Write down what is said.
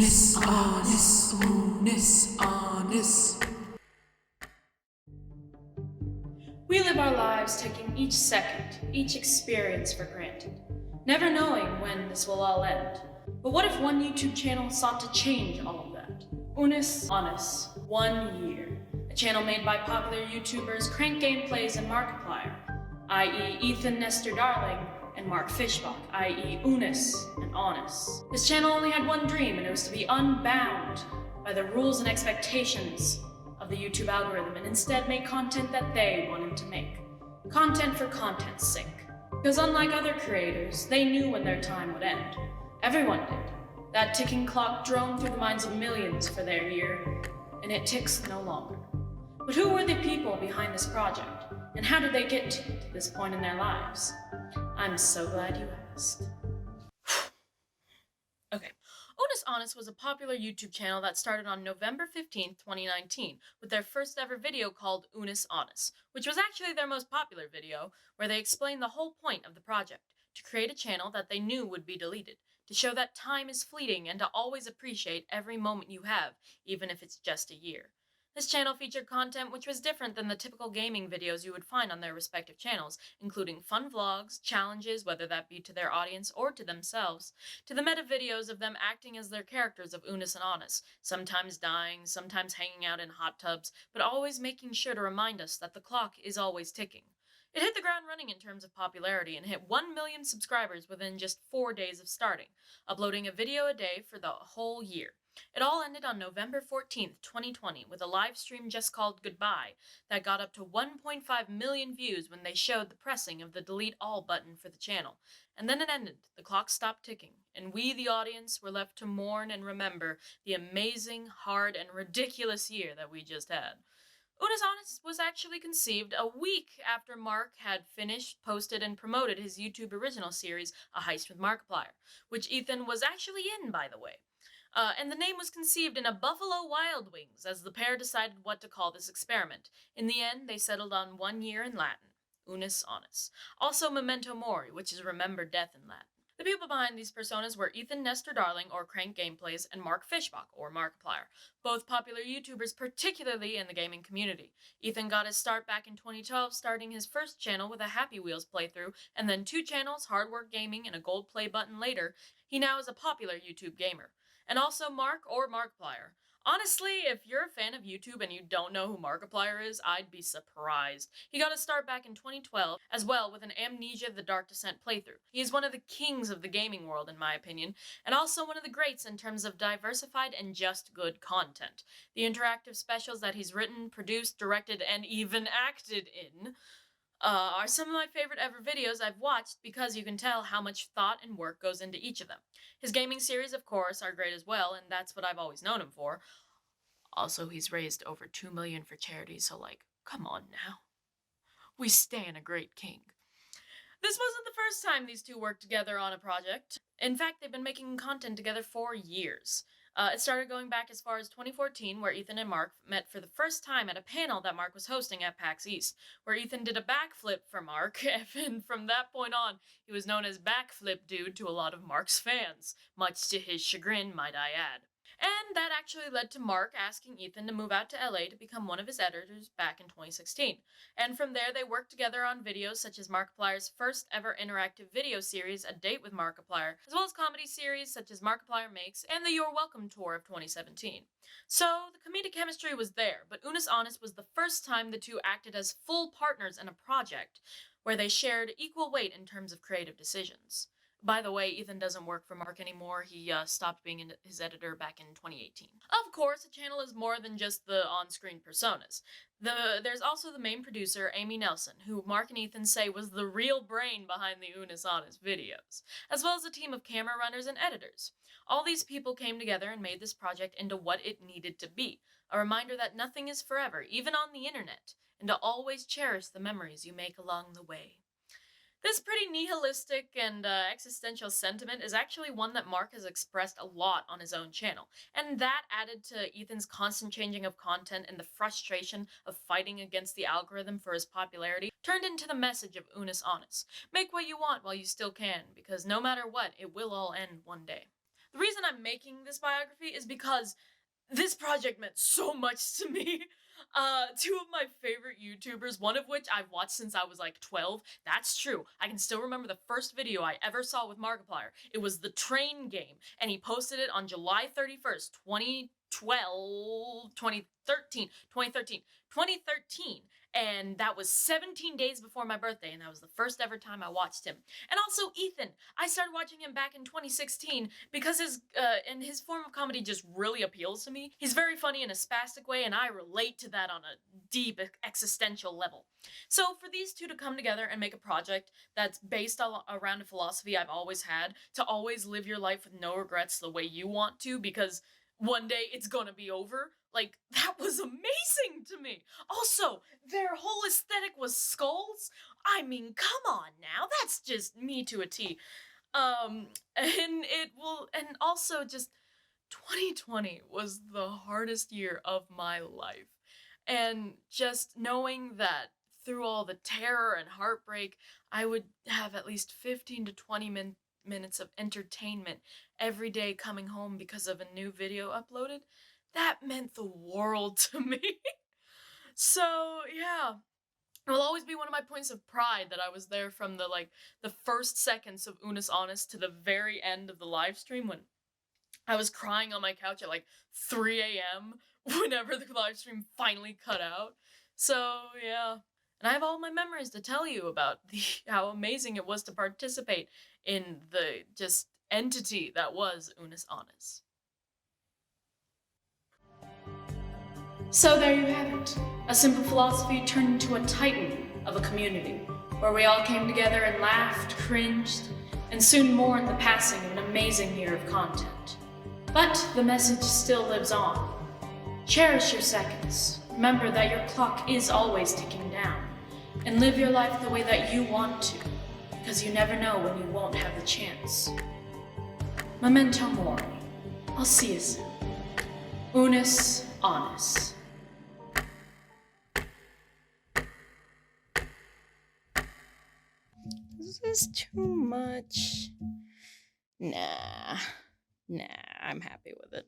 Unus Annus, Unus Annus. We live our lives taking each second, each experience for granted, never knowing when this will all end. But what if one YouTube channel sought to change all of that? Unus Annus, 1 year. A channel made by popular YouTubers Crank Gameplays and Markiplier, i.e. Ethan Nestor Darling and Mark Fishbach, i.e. Unus and Annus. This channel only had one dream, and it was to be unbound by the rules and expectations of the YouTube algorithm, and instead make content that they wanted to make. Content for content's sake. Because unlike other creators, they knew when their time would end. Everyone did. That ticking clock droned through the minds of millions for their year, and it ticks no longer. But who were the people behind this project, and how did they get to this point in their lives? I'm so glad you asked. Okay. Unus Annus was a popular YouTube channel that started on November 15th, 2019, with their first ever video called Unus Annus, which was actually their most popular video, where they explained the whole point of the project, to create a channel that they knew would be deleted, to show that time is fleeting and to always appreciate every moment you have, even if it's just a year. This channel featured content which was different than the typical gaming videos you would find on their respective channels, including fun vlogs, challenges, whether that be to their audience or to themselves, to the meta videos of them acting as their characters of Unus and Annus, sometimes dying, sometimes hanging out in hot tubs, but always making sure to remind us that the clock is always ticking. It hit the ground running in terms of popularity and hit 1 million subscribers within just 4 days of starting, uploading a video a day for the whole year. It all ended on November 14th, 2020, with a live stream just called Goodbye that got up to 1.5 million views when they showed the pressing of the delete all button for the channel. And then it ended, the clock stopped ticking, and we, the audience, were left to mourn and remember the amazing, hard, and ridiculous year that we just had. Unus Annus was actually conceived a week after Mark had finished, posted, and promoted his YouTube original series, A Heist with Markiplier, which Ethan was actually in, by the way. And the name was conceived in a Buffalo Wild Wings as the pair decided what to call this experiment. In the end, they settled on 1 year in Latin, Unus Annus. Also Memento Mori, which is remember death in Latin. The people behind these personas were Ethan Nestor Darling, or Crank Gameplays, and Mark Fishbach, or Markiplier, both popular YouTubers, particularly in the gaming community. Ethan got his start back in 2012, starting his first channel with a Happy Wheels playthrough, and then 2 channels, Hard Work Gaming and a gold play button later, he now is a popular YouTube gamer. And also Mark, or Markiplier. Honestly, if you're a fan of YouTube and you don't know who Markiplier is, I'd be surprised. He got his start back in 2012, as well, with an Amnesia The Dark Descent playthrough. He is one of the kings of the gaming world, in my opinion, and also one of the greats in terms of diversified and just good content. The interactive specials that he's written, produced, directed, and even acted in are some of my favorite ever videos I've watched because you can tell how much thought and work goes into each of them. His gaming series, of course, are great as well, and that's what I've always known him for. Also, he's raised over $2 million for charity, so come on now. We stan a great king. This wasn't the first time these two worked together on a project. In fact, they've been making content together for years. It started going back as far as 2014, where Ethan and Mark met for the first time at a panel that Mark was hosting at PAX East, where Ethan did a backflip for Mark, and from that point on, he was known as Backflip Dude to a lot of Mark's fans, much to his chagrin, might I add. And that actually led to Mark asking Ethan to move out to LA to become one of his editors back in 2016. And from there, they worked together on videos such as Markiplier's first ever interactive video series, A Date with Markiplier, as well as comedy series such as Markiplier Makes and the You're Welcome tour of 2017. So, the comedic chemistry was there, but Unus Annus was the first time the two acted as full partners in a project, where they shared equal weight in terms of creative decisions. By the way, Ethan doesn't work for Mark anymore. He stopped being his editor back in 2018. Of course, a channel is more than just the on-screen personas. There's also the main producer, Amy Nelson, who Mark and Ethan say was the real brain behind the Unus Annus videos, as well as a team of camera runners and editors. All these people came together and made this project into what it needed to be, a reminder that nothing is forever, even on the internet, and to always cherish the memories you make along the way. This pretty nihilistic and existential sentiment is actually one that Mark has expressed a lot on his own channel, and that added to Ethan's constant changing of content and the frustration of fighting against the algorithm for his popularity turned into the message of Unus Annus. Make what you want while you still can, because no matter what, it will all end one day. The reason I'm making this biography is because this project meant so much to me. Two of my favorite YouTubers, one of which I've watched since I was like 12. That's true. I can still remember the first video I ever saw with Markiplier. It was the train game, and he posted it on July 31st, 2012, 2013, and that was 17 days before my birthday, and that was the first ever time I watched him. And also Ethan. I started watching him back in 2016 because his form of comedy just really appeals to me. He's very funny in a spastic way, and I relate to that on a deep existential level. So for these two to come together and make a project that's based around a philosophy I've always had, to always live your life with no regrets the way you want to, because one day it's gonna be over. Like, that was amazing to me. Also, their whole aesthetic was skulls. I mean, come on now. That's just me to a T. And also just 2020 was the hardest year of my life. And just knowing that through all the terror and heartbreak, I would have at least 15 to 20 minutes of entertainment every day coming home because of a new video uploaded, that meant the world to me. So, yeah. It will always be one of my points of pride that I was there from the first seconds of Unus Annus to the very end of the live stream when I was crying on my couch at like 3 a.m. whenever the live stream finally cut out. So, yeah. And I have all my memories to tell you about how amazing it was to participate in the just entity that was Unus Annus. So there you have it. A simple philosophy turned into a titan of a community, where we all came together and laughed, cringed, and soon mourned the passing of an amazing year of content. But the message still lives on. Cherish your seconds. Remember that your clock is always ticking down. And live your life the way that you want to, because you never know when you won't have the chance. Memento Mori. I'll see you soon. Unus Annus. This is too much. Nah, I'm happy with it.